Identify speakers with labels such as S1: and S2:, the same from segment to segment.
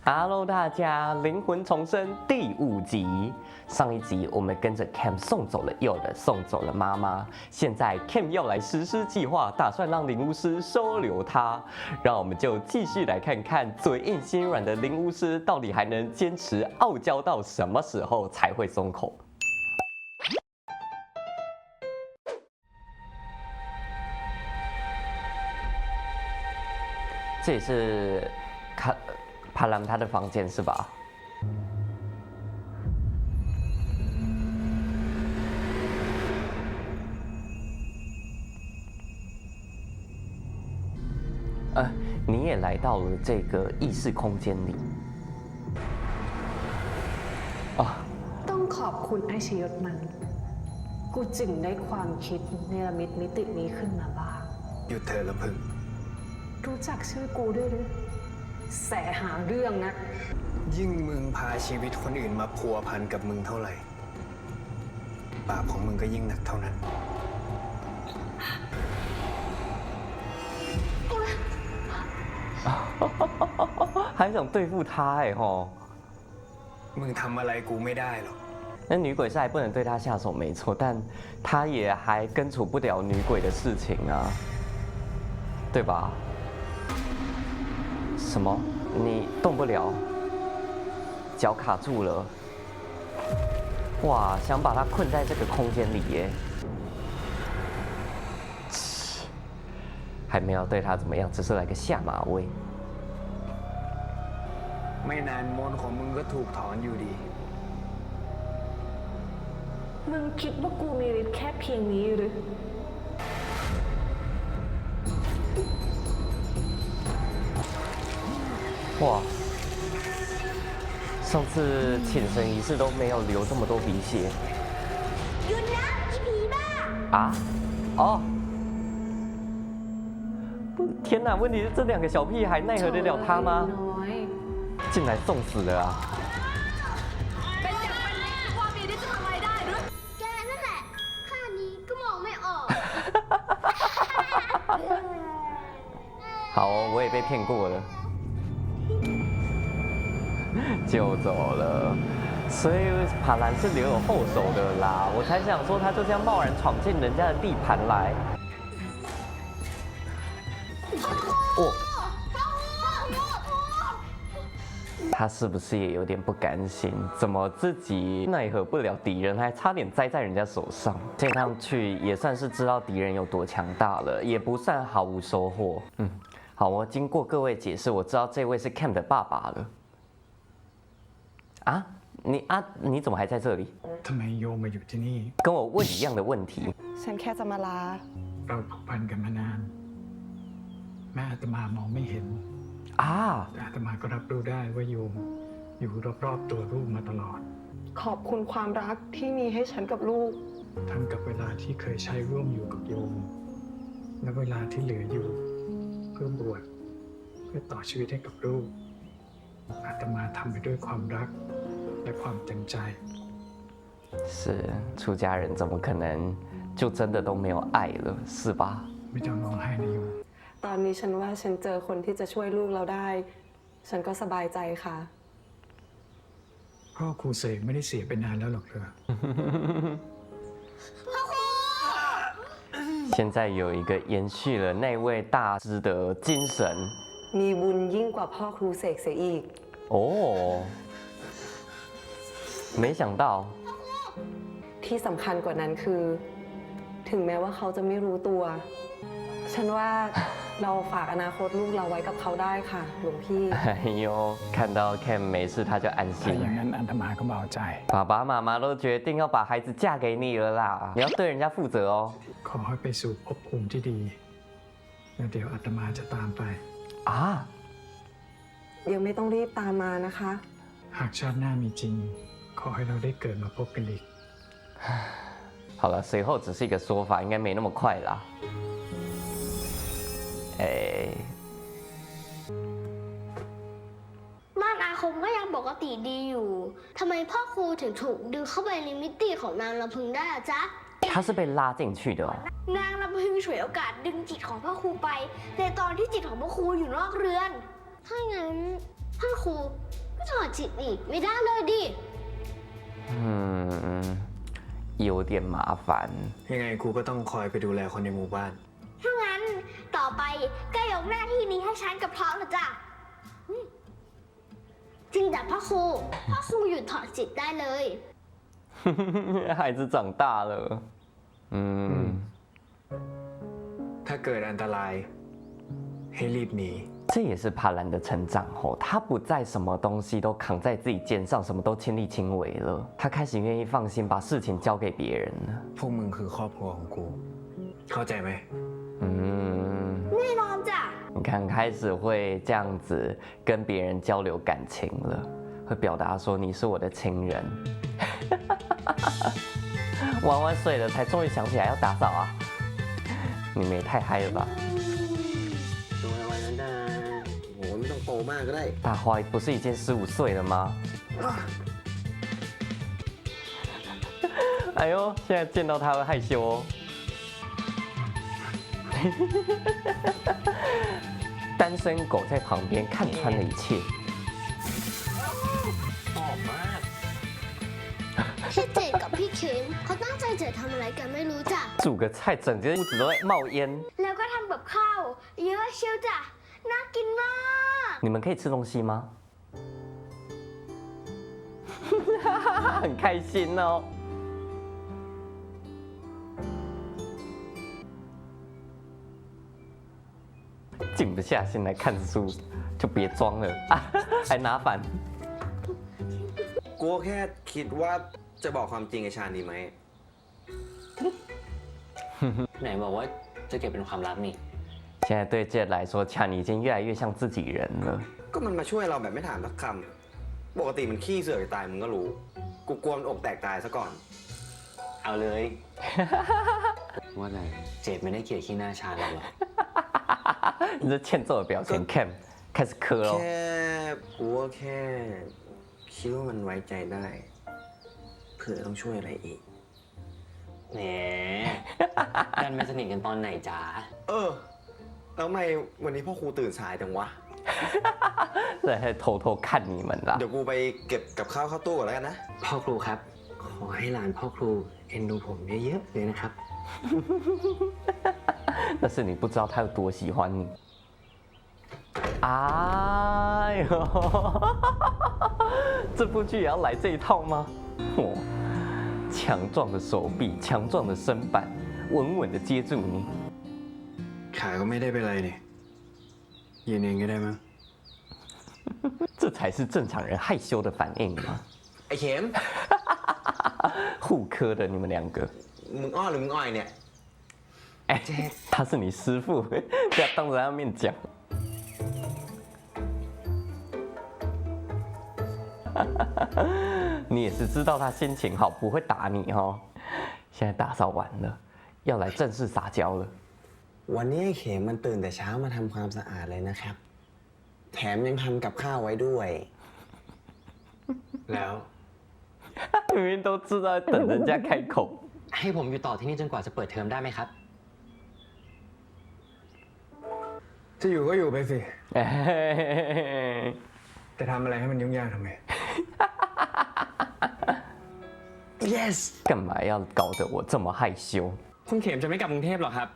S1: Hello， 大家，灵魂重生第5集。上一集我们跟着 Cam 送走了幼儿，送走了妈妈。现在 Cam 要来实施计划，打算让灵巫师收留他。让我们就继续来看看嘴硬心软的灵巫师到底还能坚持傲娇到什么时候才会松口。这也是帕兰他的房间是吧？你也来到了这个意识空间里。
S2: ต้องขอบคุณไอ้ชยศมันกูจึงได้ความคิดเนรมิตมิตินี้ขึ้นมาบ้าง
S3: หยุดเถอะละพึ่ง
S2: รู้จักชื่อกูด้วยหรือแสหาเรื่องนะ
S3: ยิ่งมึงพาชีวิตคนอื่นมาพัวพันกับมึงเท่าไหร่บาปของมึงก็ยิ่งหนักเท่านั้น
S1: 还想对付他哎吼！
S3: มึงทำอะไรกูไม่ได้หรอก
S1: 那女鬼是还不能对他下手没错，但他也还根除不了女鬼的事情啊，对吧？什么？你动不了，脚卡住了。哇，想把他困在这个空间里耶！还没有对他怎么样，只是来个下马威。
S3: ไม่นานมนต์ของมึงก็ถูกถอนอยู่ดี
S2: มึงคิดว่ากูมีฤทธิ์แค่เพียงนี้หรือ
S1: 哇！上次请神仪式都没有流这么多鼻血。
S4: หยุดนะอีผีบ้า
S1: 啊？哦。天哪！问题是这2个小屁孩奈何得了他吗？进来送死了啊！
S4: เป็นอย่างมันความมีฤทธิ์จะทำอะไรได้หรือแกนั่นแหละข้านี้ก็มองไม่ออก
S1: 好哦，我也被骗过了，就走了。所以帕兰是留有后手的啦，我才想说他就这样贸然闯进人家的地盘来。哦。他是不是也有点不甘心？怎么自己奈何不了敌人，还差点栽在人家手上？这趟去也算是知道敌人有多强大了，也不算毫无收获。好，我经过各位解释，我知道这位是 Cam 的爸爸了。你怎么还在这里？
S3: ทำไมโยมมาอยู่ที่นี่
S1: 跟我问一样的问题。
S2: ฉันแค่จะมาลา
S3: เราผูกพันกันมานานแม่อาตมามองไม่เห็นแต่อาตมาก็รับรู้ได้ว่าโยมอยู่รอบๆตัวลูกมาตลอด
S2: ขอบคุณความรักที่มีให้ฉันกับลูก
S3: ทั้งกับเวลาที่เคยใช้ร่วมอยู่กับโยมและเวลาที่เหลืออยู่เพื่อบวชเพื่อต่อชีวิตให้กับลูกอาตมาทำไปด้วยความรักและความเต็มใจ
S1: 是出家人怎么可能就真的都没有爱了是吧
S3: ไม่ต้องร้องไห้นะโยม
S2: ตอนนี้ฉันว่าฉันเจอคนที่จะช่วยลูกเราได้ฉันก็สบายใจค่ะ
S3: พ่อครูเสกไม่ได้เสียไปนานแล้วหรอกเธอ
S1: 现在有一个延续了那位大师的精神
S2: มีบุญยิ่งกว่าพ่อครูเสกเสียอีก
S1: 没想到
S2: ที่สำคัญกว่านั้นคือถึงแม้ว่าเขาจะไม่รู้ตัวฉันว่าเราฝากอนาคตลูกเราไว้กับเขาได้ค่ะหลวงพี่
S1: 哎呦看到 Cam 没事他就安心
S3: ถ้าอย่างนั้นอาตมาก็เบาใจ
S1: 爸爸妈妈都决定要把孩子嫁给你了啦你要对人家负责哦
S3: ขอให้ไปสู่ภพภูมิที่ดีแล้วเดี๋ยวอาตมาจะตามไป
S2: เดี๋ยวไม่ต้องรีบตามมานะคะ
S3: หากชาติหน้ามีจริงขอให้เราได้เกิดมาพบกันอีก
S1: 好了随后只是一个说法应该没那么快啦
S4: ม่านอาคมก็ยังปกติดีอยู่ทำไมพ่อครูถึงถูกดึงเข้าไปในมิติของนางลำพึงได้อะจ๊ะ
S1: 他是被拉进去的
S4: นางลำพึงฉวยโอกาสดึงจิตของพ่อครูไปในตอนที่จิตของพ่อครูอยู่นอกเรือนถ้าอย่างนั้นพ่อครู ก็ถอดจิตอีกไม่ได้เลยดิ
S1: 有点麻烦。
S3: ยังไงกูก็ต้องคอยไปดูแลคนในหมู่บ้าน
S4: ถ้างั้นต่อไปก็ยกหน้าที่นี้ให้ฉันกับท้องนะจ๊ะจริงจ้ะพ่อครูหยุดถอดจิตได้เลย
S1: 孩子长大了。
S3: ถ้าเกิดอันตรายให้รีบหนี
S1: 这也是帕兰的成长后，他不再什么东西都扛在自己肩上，什么都亲力亲为了。他开始愿意放心把事情交给别人了。
S3: พวกมึงคือครอบครัวของกู เข้าใจไหม
S4: แน่นอนจ้ะ
S1: 你看，开始会这样子跟别人交流感情了，会表达说你是我的亲人。玩完睡了，才终于想起来要打扫啊！你们也太嗨了吧！
S5: ตัวไว้นั้นได้โหไม่ต้องโตมากก็ได้
S1: 大花不是已经15岁了吗？哎呦，现在见到他会害羞哦。单身狗在旁边看穿了一切。
S5: หอมมาก
S4: พี่เจดกับพี่เข็มเขาตั้งใจจะทำอะไรกันไม่รู้จ้ะ
S1: 煮个菜，整间屋子都在冒烟。
S4: แล้วก็ทำกับข้าวเยอะเชียวจ้ะน่ากินมาก
S1: 你们可以吃东西吗？很开心哦。静不下心来看书，就别装了啊！还拿反。
S5: กูแค่คิดว่าจะบอกความจริงกับชาญดีไหม
S6: ไหนบอกว่าจะเก็บเป็นความลับนี่
S1: 现在对 Jet 来说，强尼已经越来越像自己人了。
S5: ก็มันมาช่วยเราแบบไม่ถามสักคำปกติมันขี้เสือกตายมึงก็รู้ กูกลัวมันอกแตกตายซะก่อน
S6: เอาเลย ว่าแต่เจดไม่ได้เกลียดขี้หน้าชาเราหรอ
S1: 你这欠揍的表情，Cam 开始磕喽
S5: แค่ กูก็แค่คิดว่ามันไว้ใจได้ เผื่อต้องช่วยอะไรอีก
S6: แหมกันไม่สนิทกันตอนไหนจ๋า
S5: แล้วทำไมวันนี้พ่อครูตื่นสายจังวะ
S1: 在偷偷看你们啦
S5: เดี๋ยวกูไปเก็บกับข้าวเข้าตู้ก่อนแล้วกันนะ
S6: พ่อครูครับ ขอให้หลานพ่อครูเอ็นดูผมเยอะๆเลยนะครับ
S1: 但是你不知道他有多喜欢你。哎呦，这部剧也要来这一套吗？哦，强壮的手臂，强壮的身板，稳稳的接住你。
S3: ขาก็ไม่ได้เป็นไรนี่ยืนเองก็ได้มั้ง
S1: 这才是正常人害羞的反应嘛！
S5: ไอ้เข็ม
S1: 互磕的你们两个，
S5: มึงอ้อนหรือมึงอ้อยเนี่ย
S1: 哎，他是你师傅，不要当着他面讲。你也是知道他心情好，不会打你哦。现在打扫完了，要来正式撒娇了。
S5: วันนี้ไอ้เข็มมันตื่นแต่เช้ามาทำความสะอาดเลยนะครับ แถมยังทำกับข้าวไว้ด้วย
S3: แล้ว
S1: 明明都知道等人家开口。
S6: ให้ผมอยู่ต่อที่นี่จนกว่าจะเปิดเทอมได้ไหมครับ
S3: จะอยู่ก็อยู่ไปสิ
S1: 哎，
S3: แต่ทำอะไรให้มันยุ่งยากทำไม
S5: yes
S1: 干嘛要搞得我这么害羞？
S6: คุณเข็มจะไม่กลับกรุงเทพหรอครับ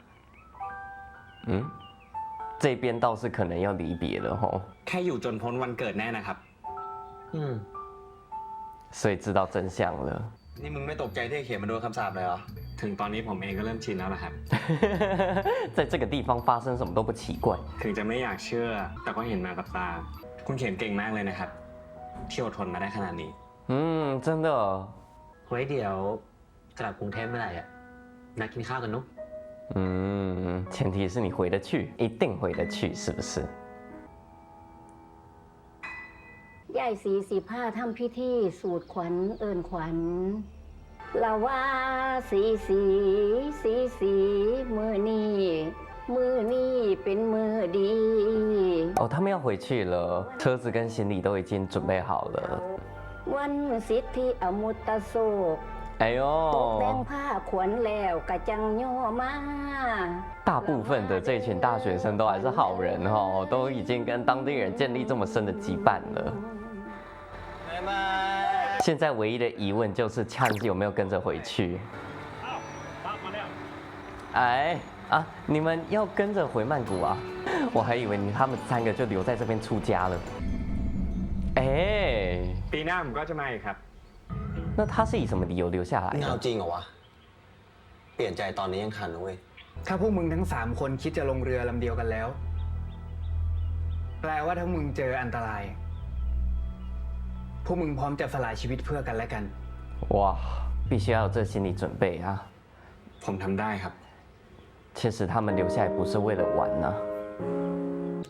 S1: 这边倒是可能要离别了吼，
S6: แค่อยู่จนพ้นวันเกิดแน่นะครับ
S1: 所以知道真相了。
S5: นี่มึงไม่ตกใจที่ไอ้เข็มมันโดนคำสาปเลยเหรอ
S6: ถึงตอนนี้ผมเองก็เริ่มชินแล้วล่ะครับ
S1: 在这个地方发生什么都不奇怪。
S6: ถึงจะไม่อยากเชื่อ แต่ก็เห็นมากับตา คุณเข็มเก่งมากเลยนะครับ ที่อดทนมาได้ขนาดนี้
S1: 真的。
S6: เฮ้ยเดี๋ยวกลับกรุงเทพเมื่อไหร่อะนัดกินข้าวกันนุ๊ก
S1: 前提是你回得去，一定回得去，是不是？
S7: ยาย45ทำพิธีสูดขวัญเอิญขวัญละว่าสีมือนี่เป็นมือดี
S1: 哦，他们要回去了，车子跟行李都已经准备好了。
S7: วันสิทธิอมุตตโศก
S1: 哎
S7: ตกแต่ง
S1: 呦，
S7: ผ้าขวัญแล้วกะจังย่อมา
S1: 大部分的这群大学生都还是好人哦，都已经跟当地人建立这么深的羁绊了。现在唯一的疑问就是枪有没有跟着回去？哎啊，你们要跟着回曼谷啊？我还以为他们3个就留在这边出家了。哎，
S6: ปีหน้าผมก็จะมาอีกครับ
S1: 那他是以什么理由留下来
S5: นี่เอา
S1: 的？
S5: จริงเหรอวะ เปลี่ยนใจตอนนี้ยังทันนะเว้ย
S3: ถ้าพวกมึงทั้ง3 คนคิดจะลงเรือลำเดียวกันแล้ว แปลว่าถ้ามึงเจออันตราย พวกมึงพร้อมจะสละชีวิตเพื่อกันและกัน
S1: 哇，必须要有这心理准备啊！
S6: ผมทำได้ครับ
S1: 其实他们留下来不是为了玩呢、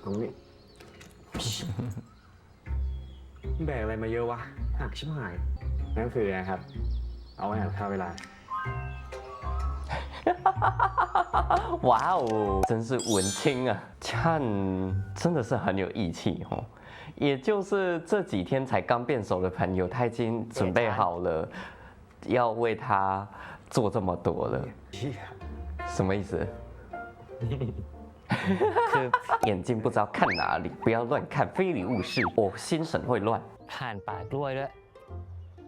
S6: ตรงนี้ แบกอะไรมาเยอะวะหักชิบหาย นั่นคือนะครับ เอาไว้หาข้าวเวลา
S1: 哇哦，真是文青啊！看，真的是很有义气哦。也就是这几天才刚变熟的朋友，他已经准备好了，要为他做这么多了。什么意思？眼睛不知道看哪里，不要乱看，非礼勿视。我心神会乱。
S8: ผ่านป่ากล้วยด้วย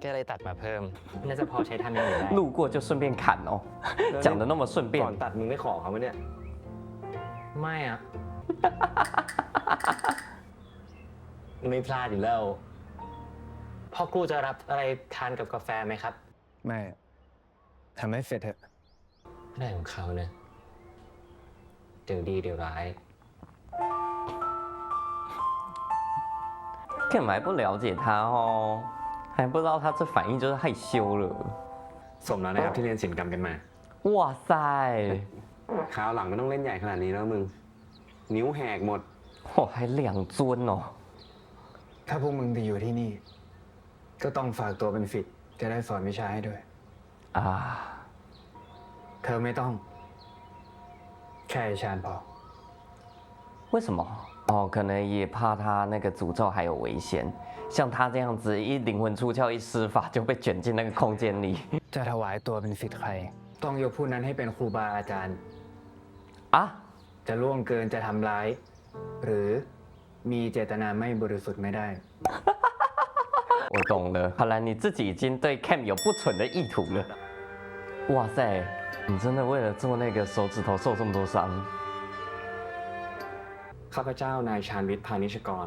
S8: ก็เลยตัดมาเพิ่ม น่าจะพอใช้ทำอย่างอื่นได้
S1: 路过就顺便砍哦，讲的那么顺
S6: ก่
S1: 便
S6: อน。ตัดมึงได้ขอเขาไหมเนี่ย
S8: ไม่อะ ไม่พลาดอยู่แล้ว พ่อกูจะรับอะไรทานกับกาแฟไหมครับ
S3: ไม่ทำให้เสร็จเถอะ
S8: อะไรของเขาเนี่ย เดี๋ยวดีเดี๋ยวร้าย
S1: 根本还不了解他哦，还不知道他这反应就是害羞了。
S6: สมแล้วนะครับที่เรียนศิลปกรรมกันมา
S1: 哇塞，
S5: คราวหลังไม่ต้องเล่นใหญ่ขนาดนี้แล้วมึง นิ้วแหกหมด
S1: 哦，还2尊哦。
S3: ถ้าพวกมึงไปอยู่ที่นี่ ก็ต้องฝากตัวเป็นศิษย์จะได้สอนวิชาให้ด้วย
S1: 啊，
S3: เธอไม่ต้อง แค่ไอ้ชาญพอ
S1: 为什么？哦，可能也怕他那个诅咒还有危险，像他这样子一灵魂出窍一施法就被卷进那个空间里
S3: จะถวายตัวเป็นศิษย์ใคร ต้องยกผู้นั้นให้เป็นครูบาอาจารย์
S1: 啊！
S3: จะล่วงเกินจะทำร้าย หรือมีเจตนาไม่บริสุทธิ์ไม่ได้
S1: 我懂了，看来你自己已经对 Cam 有不纯的意图了。哇塞，你真的为了做那个手指头受这么多伤？
S6: ข้าพเจ้านายชาญวิทย์พานิชกร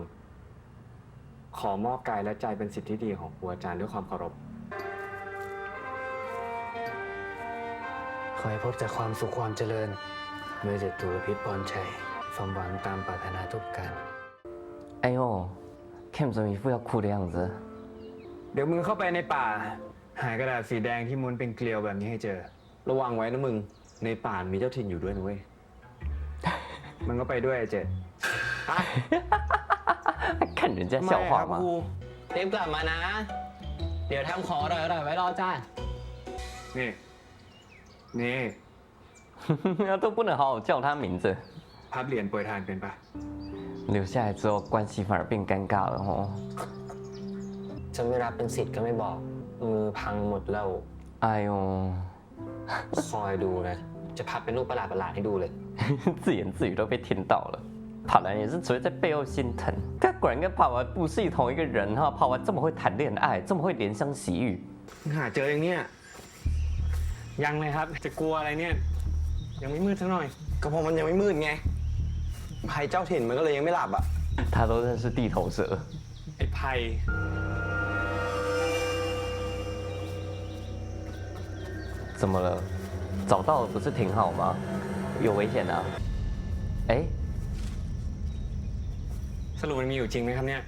S6: ขอมอบกายและใจเป็นสิทธิที่ดีของครูอาจารย์ด้วยความเคารพ
S3: ขอให้พบแต่ความสุขความเจริญเมื่อจะตุลพิษพรชัยสมหวังตามปรารถนาทุกการ
S1: 哎呦，Cam 怎么一副要哭的样子？
S3: เดี๋ยวมึงเข้าไปในป่า หากระดาษสีแดงที่ม้วนเป็นเกลียวแบบนี้ให้เจอ
S5: ระวังไว้นะมึง ในป่ามีเจ้าถิ่นอยู่ด้วยนะเว้ย
S3: มึงก็ไปด้วยไอ้เจ็ด
S1: 看人家笑话吗？
S8: รีบกลับมานะ เดี๋ยวทำขออร่อยๆไว้รอจ้า
S3: นี่ นี่
S1: 都不能好好叫他名字，
S3: พับเหรียญโปรยทานเป็นปะ
S1: 留下来之后关系反而变尴尬了哦。
S8: จะไม่รับเป็นสิทธิ์ก็ไม่บอก มือพังหมดแล้ว
S1: 哎呦，
S8: คอยดูนะ จะพับเป็นรูปประหลาดๆให้ดูเลย
S1: 自言自语都被听到了。跑男也是只会在背后心疼，他果然跟跑完不是同一个人哈！跑完这么会谈恋爱，这么会怜香惜玉，
S5: หาเจออย่างเนี้ย
S6: ยังเลยครับ จะกลัวอะไรเนี่ย ยังไม่มืดสักหน่อย
S5: ก็เพราะมันยังไม่มืดไง ภัยเจ้าถิ่นมันก็เลยยังไม่หลับอ่ะ
S1: 他都认识地头蛇。
S6: ไอ้ไผ่
S1: 怎么了？找到了不是挺好吗？有危险啊！哎，
S6: สรุปมันมีอยู่จริงไหมครับเนี่ย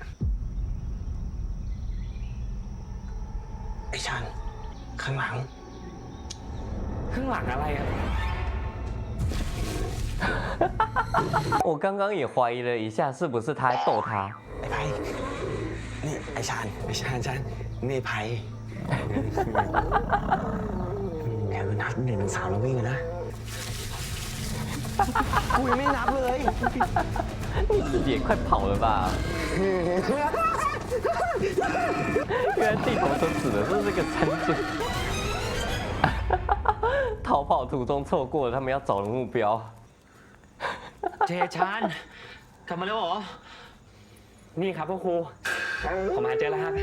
S5: ไอ้ชันข้างหลัง
S6: ข้างหลังอะไรครับ
S1: 我刚刚也怀疑了一下，是不是他在逗他？
S5: ไอ้ไผ่นี่ไอ้ชันนี่ไอ้ไผ่แกคือนับเด็กเป็นสาวแล้ววิ่งเลยนะ กูยังไม่นับเลย
S1: 你自己也快跑了吧？原来地头蛇指的是这个餐具。逃跑途中错过了他们要找的目标。
S8: เจชานกลับมาแล้วเหรอ
S6: นี่ครับพ่อครู ผมหาเจอแล้วครับ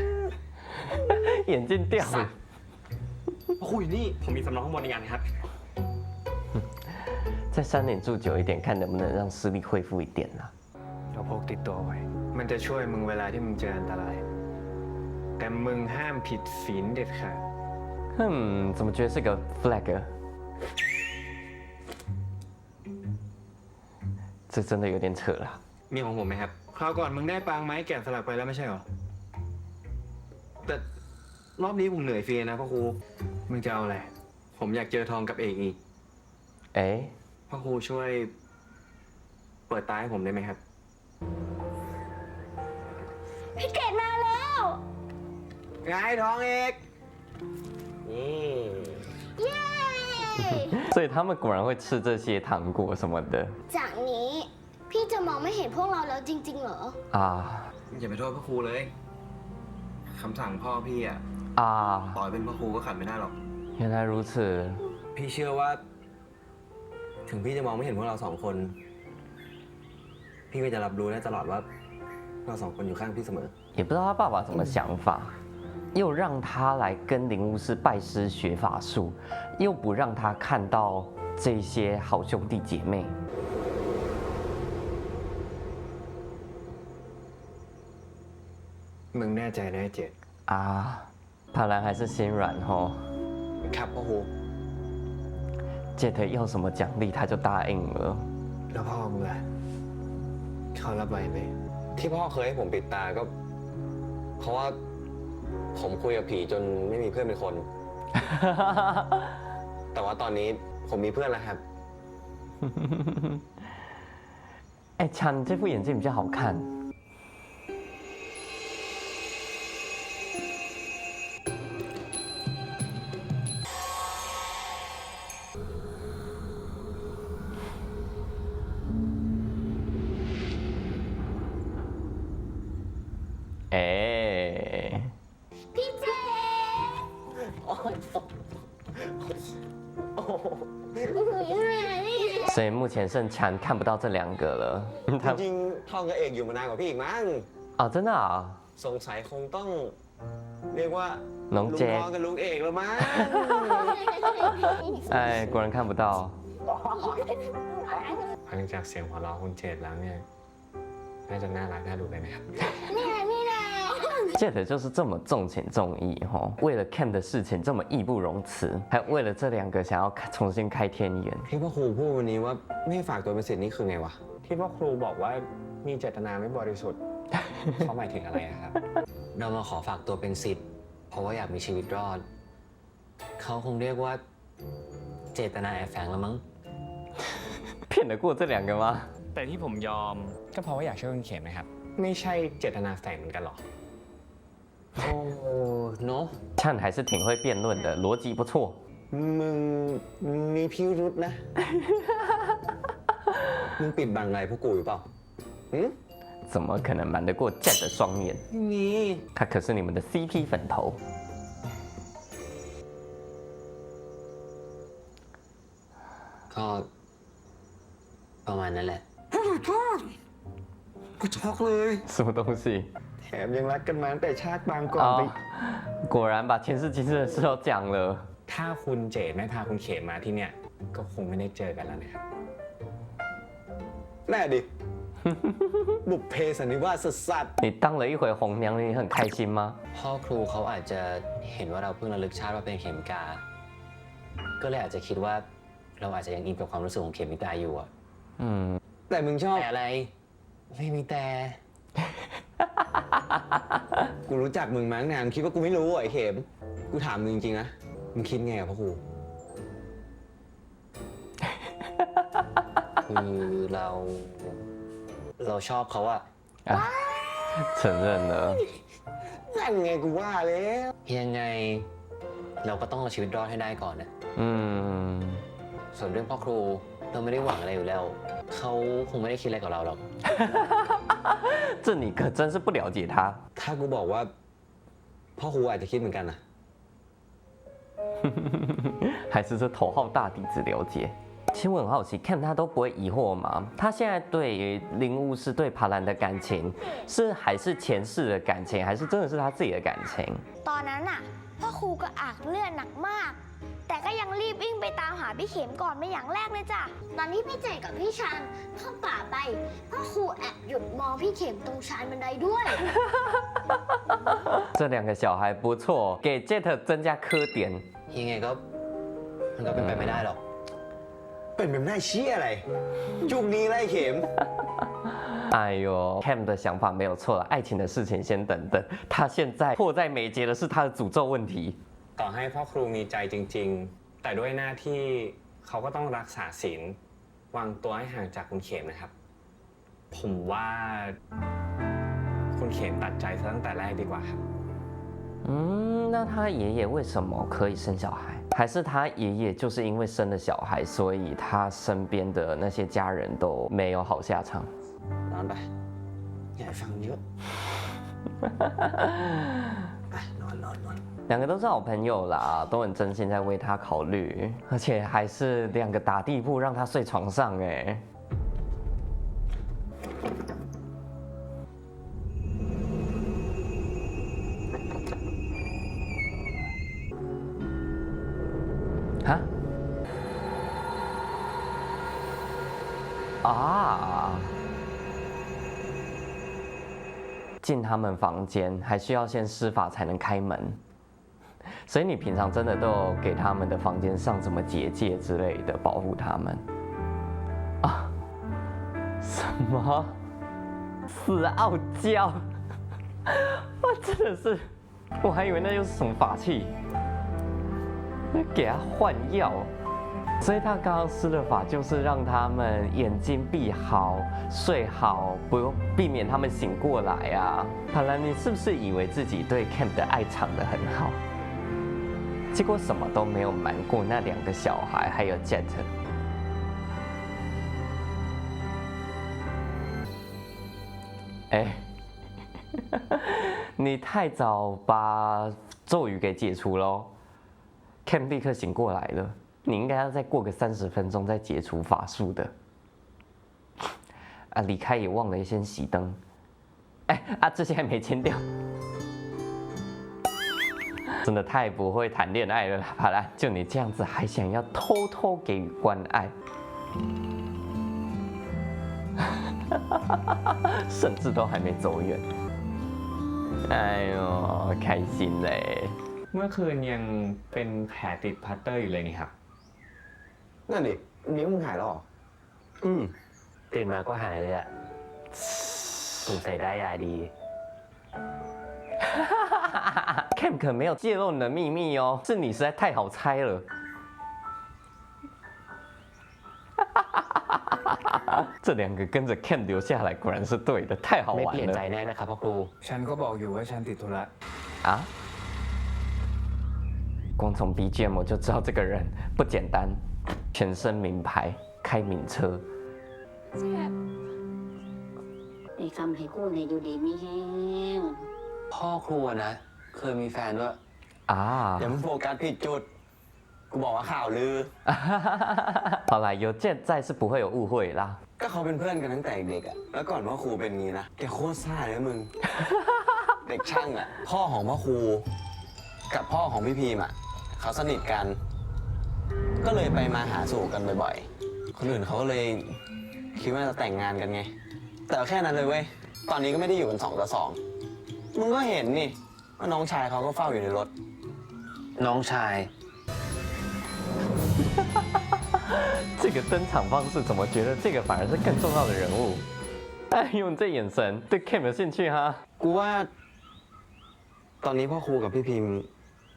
S1: 眼镜掉了。
S6: พ่อครูอยู่นี่ ผมมีสำรองข้างบนอีกอันครับ
S1: 在山林住久一点，看能不能让视力恢复一点啦。
S6: เราพกติดตัวไว้ มันจะช่วยมึงเวลาที่มึงเจออันตราย แต่มึงห้ามผิดศีลเด็ดขาด
S1: 怎么觉得是个 flag？ 这真的有点扯了。
S6: มีของผมไหมครับ คราวก่อนมึงได้ปางไม้แกะสลักไปแล้วไม่ใช่หรอ แต่รอบนี้ผมเหนื่อยฟรีนะพ่อครู มึงจะเอาอะไร ผมอยากเจอทองกับเอกอีก
S1: 哎，
S6: พ่อครูช่วย เปิดตาให้ผมได้ไหมครับ
S4: พี่เกดมาแล้ว
S6: ไงทองเอกนี่
S4: เย้
S1: 所以他们果然会吃这些糖果什么的
S4: จากนี้ พี่จะมองไม่เห็นพวกเราแล้วจริงๆเหรอ
S1: 啊
S5: อย่าไปโทษพ่อครูเลยคำสั่งพ่อพี่อะ
S1: 啊！
S5: ต่อยเป็นพ่อครูก็ขัดไม่ได้หรอก
S1: 原来如此，
S5: พี่เชื่อว่า ถึงพี่จะมองไม่เห็นพวกเราสองคน พี่ก็จะรับรู้ได้ตลอดว่าเราสองคนอยู่ข้างพี่เสมอ
S1: 也不知道他爸爸什么想法，又让他来跟灵巫师拜师学法术，又不让他看到这些好兄弟姐妹。
S6: มึงแน่ใจนะเจ็ด
S1: 啊，帕兰还是心软吼。
S5: ครับพ่อครู
S1: Jet 要什么奖励他就答应了。
S6: แล้วพ่อมึงล่ะเขารับไหวไหม
S5: ที่พ่อเคยให้ผมปิดตาก็ เพราะว่าผมคุยกับผีจนไม่มีเพื่อนเป็นคน แต่ว่าตอนนี้ผมมีเพื่อนแล้วครับ
S1: 哎，찬这副眼镜比较好看。哎，
S4: พี่เจ
S1: 所以目前剩찬看不到这两个了。
S5: จ
S1: 他
S5: ริงๆทองกับเอกอยู่มานานกว่าพี่อีกมั้ง
S1: 啊，真的啊，
S5: สงสัยคงต้อง เรียกว่า
S1: น้
S5: ลุ
S1: อง
S5: ง
S1: เจ
S5: ทองกับลุงเอกแล้วมั้ง
S1: 哎，果然看不到。
S6: ฟังจากเสียงหัวเราะคุณเจดแล้วเนี่ย น่าจะน่ารักน่าดูเลยนะครับ
S1: Jet 就是这么重情重义哈，为了 Cam 的事情这么义不容辞，还为了这两个想要重新开天眼。
S5: ที่พ่อครูพูดวันนี้ว่าไม่ให้ฝากตัวเป็นศิษย์นี่คือไงวะ
S6: ที่พ่อครูบอกว่ามีเจตนาไม่บริสุทธิ์ เขาหมายถึงอะไรอะครับ
S5: เรามาขอฝากตัวเป็นศิษย์เพราะว่าอยากมีชีวิตรอด เขาคงเรียกว่า เจตนาแอบแฝงละมั้ง
S1: 骗得过这两个吗？
S6: แต่ที่ผมยอมก็เพราะว่าอยากช่วยคุณเข็มนะครับ ไม่ใช่เจตนาแฝงเหมือนกันหรอ
S5: โอ้เนาะ
S1: 찬还是挺会辩论的，逻辑不错。
S5: มึงมีพิรุษนะ มึงปิดบังอะไรพวกกูอยู่เปล่าหืม
S1: 怎么可能瞒得过 Jet 的双眼？
S5: มี
S1: 他可是你们的 CP 粉头。
S5: ก็ประมาณนั้นแหละ กูช็อกเลย
S1: 什么东西？
S6: แถมยังรักกันมาตั้งแต่ชาติบางก่อนไป
S1: 哦，果然把前世今生的事都讲了。
S6: ถ้าคุณเจดไม่พาคุณเข็มมาที่เนี่ย ก็คงไม่ได้เจอกันแล้วนะครับ
S5: แน่ดิ บุพเพสันนิวาสสัตว์
S1: 你当了一回红娘，你很开心吗？
S5: พ่อครูเขาอาจจะเห็นว่าเราเพิ่งระลึกชาติว่าเป็นเข็มกา ก็เลยอาจจะคิดว่าเราอาจจะยังอินกับความรู้สึกของเข็มมิตาอยู่อะ
S1: 嗯，
S5: แต่มึงชอบแต่อะไร ไม่มีแต่ กูรู้จักมึงมาตั้งนานคิดว่ากูไม่รู้เหรอไอ้เข็ม กูถามมึงจริงๆนะ มึงคิดไงกับพ่อครู คือเราชอบเขาอะ
S1: 啊，承认了。
S5: นั่นไงกูว่าแล้วยังไง เราก็ต้องเอาชีวิตรอดให้ได้ก่อนนะ
S1: 嗯，
S5: ส่วนเรื่องพ่อครูเราไม่ได้หวังอะไรอยู่แล้ว เขาคงไม่ได้คิดอะไรกับเราหรอก
S1: 这你可真是不了解他。
S5: ถ้ากูบอกว่า พ่อครูอาจจะคิดเหมือนกันนะ
S1: 还是这头号大弟子了解。其实我很好奇，Cam 他都不会疑惑吗？他现在对林巫师、对爬兰的感情，是还是前世的感情，还是真的是他自己的感情？
S4: ตอนนั้นน่ะพ่อครูกระอักเลือดหนักมาก แต่ก็ยังรีบวิ่งไปตามหาพี่เข็มก่อนเป็นอย่างแรกเลยจ้ะตอนที่พี่เจกับพี่ชันเข้าป่าไปพ่อครูแอบหยุดมองพี่เข็มตรงชานบันไดด้วย
S1: 这两个小孩不错，给 Jet 增加科点。
S5: ยังไงก็มันก็เป็นไปไม่ได้หรอก
S6: เป็นแบบน่าเชี่ยอะไร จุกนี้ไล่เข็ม
S1: 哎呦 ，Cam 的想法没有错了，爱情的事情先等等。他现在迫在眉睫的是他的诅咒问题。
S8: ต่อให้พ่อครูมีใจจริง ๆ แต่ด้วยหน้าที่เขาก็ต้องรักษาศีลวางตัวให้ห่างจากคุณเขมนะครับ ผมว่าคุณเขมตัดใจซะตั้งแต่แรกดีกว่าครับ
S1: 那他爷爷为什么可以生小孩？还是他爷爷就是因为生了小孩，所以他身边的那些家人都没有好下场？
S5: นอนไปอย่าฟังเยอะไปนอน
S1: 两个都是好朋友啦，都很真心在为他考虑，而且还是两个打地铺让他睡床上哎。啊？啊！进他们房间还需要先施法才能开门。 所以你平常真的都有给他们的房间上什么结界之类的保护他们啊？什么死傲娇？我真的是，我还以为那又是什么法器，给他换药。所以他刚刚施的法就是让他们眼睛闭好，睡好，不用避免他们醒过来啊。好了，你是不是以为自己对 Cam 的爱藏得很好？ 结果什么都没有瞒过那两个小孩，还有 Jet。哎，你太早把咒语给解除喽 ，Cam 立刻醒过来了。你应该要再过个30分钟再解除法术的。啊，离开也忘了先熄灯。哎，啊，这些还没清掉。 真的太不会谈恋爱了，好啦，就你这样子还想要偷偷给予关爱，甚至都还没走远。哎呦，开心嘞！
S8: เมื่อคืนยังเป็นแผลติดพัตเตอร์อยู่เลยนี่ครับ
S6: นั่นดินิ้วมึงหายแล้วเหรอ
S5: ตื่นมาก็หายเลยอะสงสัยได้ยาดี
S1: Cam 可没有泄露你的秘密哦，是你实在太好猜了。这两个跟着 Cam 留下来，果然是对的，太好
S5: ไม่
S1: 玩
S5: เปลี่ยนใจ
S1: 了
S5: แน่นะครับพ่อครู
S3: ฉันก็บอกอยู่ว่าฉันติดธุระ
S1: 啊！光从 BGM 我就知道这个人不简单，全身名牌，开名车。
S7: ในคำให้กู้ในอยู่ดีมีแห้ง
S5: พ่อครูนะ เคยมีแฟนด้วย
S1: 啊
S6: อย่ามึงโฟกัสผิดจุด กูบอกว่าข่าวลือ
S1: 好啦，有 Jet 在是不会有误会啦。
S6: ก็เขาเป็นเพื่อนกันตั้งแต่เด็กอะแล้วก่อนพ่อครูเป็นงี้นะ แกโคตรซ่าเลยมึง เด็กช่างอะพ่อของพ่อครู กับพ่อของพี่พีมอะเขาสนิทกัน ก็เลยไปมาหาสู่กันบ่อยๆ คนอื่นเขาก็เลยคิดว่าจะแต่งงานกันไง แต่แค่นั้นเลยเว้ย ตอนนี้ก็ไม่ได้อยู่กัน2 ต่อ 2 มึงก็เห็นนี่ว่าน้องชายเขาก็เฝ้าอยู่ในรถ
S5: น้องชาย
S1: 这个登场方式怎么觉得这个反而是更重要的人物？哎呦，你这眼神对 Cam 有兴趣哈？
S6: กูว่า ตอนนี้พ่อครูกับพี่พิมพ์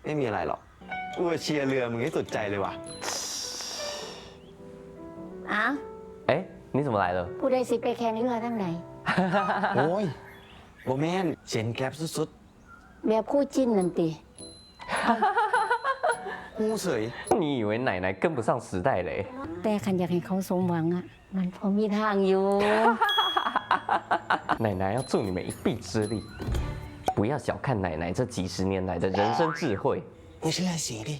S6: ไม่มีอะไรหรอก กูเชียร์เรือมึงให้สุดใจเลยว่ะ
S7: อ้าว
S1: 哎，你怎么来了？
S7: ผู้ใดสิไปแข่งเรือทั้งไหน
S6: โอ้ยโบแมนเสียนแกร็บสุด
S7: แบบคู่จิ้นนั่นติ
S6: ๆงูเสย
S1: 你以为奶奶跟不上时代嘞？
S7: แต่คันอยากให้เขาสมหวังอ่ะ มันพอมีทางอยู่
S1: 奶奶要助你们一臂之力，不要小看奶奶这几十年来的人生智慧。
S6: มึงเชื่อสีดิ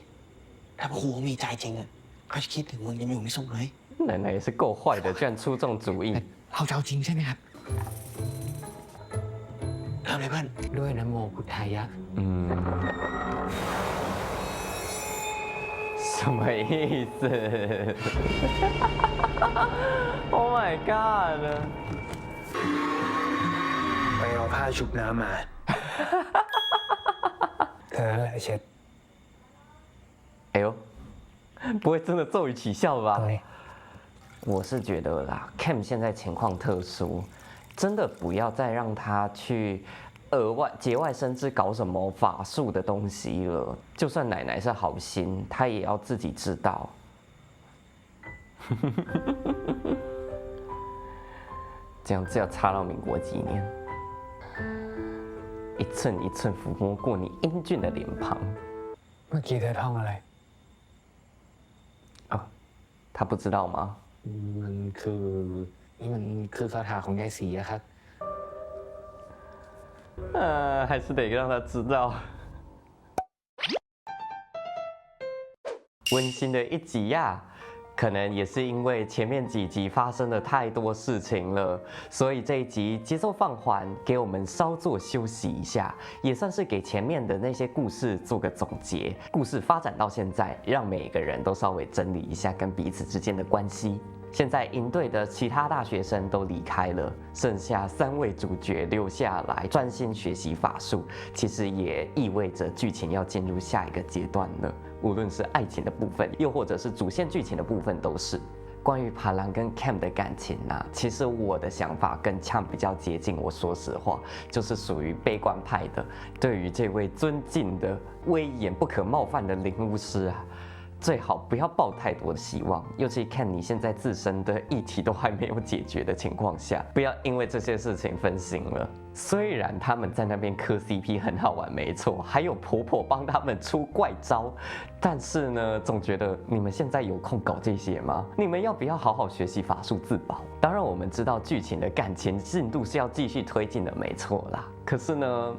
S6: ถ้าพ่อครูมีใจจริงอะเขาจะคิดถึงมึงยังอยู่ไม่ส่งเลย
S1: 奶奶也是够坏的，居然出这种主意。
S5: เราจะเอาจริงใช่ไหมครับเริ่มเลยเพื่อนด้วยนะโมพุทธายะ
S1: 什么意思？Oh my god！
S3: ไปเอาผ้าชุบน้ำมา เธอแหละเช็ด
S1: 哎呦，不会真的咒语起效吧？
S3: 对，
S1: 我是觉得啦，Cam 现在情况特殊，真的不要再让他去额外节外生枝搞什么法术的东西了。就算奶奶是好心，她也要自己知道。这样子要插到民国几年？一寸一寸抚摸过你英俊的脸庞。
S3: เมื่อกี้เธอท่องอะไร
S1: 他不知道吗？
S5: มันคือคาถาของยายศรีอะครับ
S1: 还是得让他知道。温馨的一集呀、可能也是因为前面几集发生了太多事情了，所以这一集节奏放缓，给我们稍作休息一下，也算是给前面的那些故事做个总结。故事发展到现在，让每个人都稍微整理一下跟彼此之间的关系。 现在营队的其他大学生都离开了，剩下3位主角留下来专心学习法术。其实也意味着剧情要进入下一个阶段了，无论是爱情的部分，又或者是主线剧情的部分，都是。关于帕兰跟 Cam 的感情啊，其实我的想法跟 Cam 比较接近。我说实话，就是属于悲观派的，对于这位尊敬的、威严不可冒犯的灵巫师啊。 最好不要抱太多的希望，尤其看你现在自身的议题都还没有解决的情况下，不要因为这些事情分心了。虽然他们在那边磕 CP 很好玩，没错，还有婆婆帮他们出怪招，但是呢，总觉得你们现在有空搞这些吗？你们要不要好好学习法术自保？当然，我们知道剧情的感情进度是要继续推进的，没错啦。 可是呢，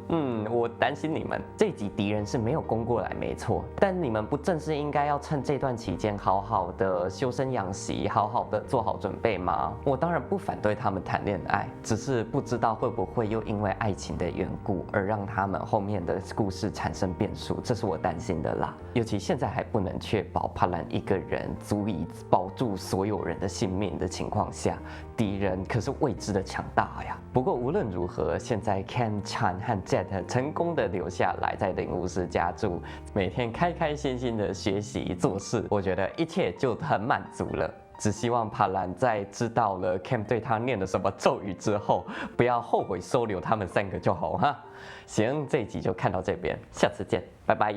S1: 我担心你们这集敌人是没有攻过来，没错。但你们不正是应该要趁这段期间好好的修身养息，好好的做好准备吗？我当然不反对他们谈恋爱，只是不知道会不会又因为爱情的缘故而让他们后面的故事产生变数，这是我担心的啦。尤其现在还不能确保帕兰一个人足以保住所有人的性命的情况下，敌人可是未知的强大呀。不过无论如何，现在 Chan 和 Jet 成功的留下来，在灵巫师家住，每天开开心心的学习做事，我觉得一切就很满足了。只希望帕兰在知道了 Cam 对他念了什么咒语之后，不要后悔收留他们3个就好哈。行，这一集就看到这边，下次见，拜拜。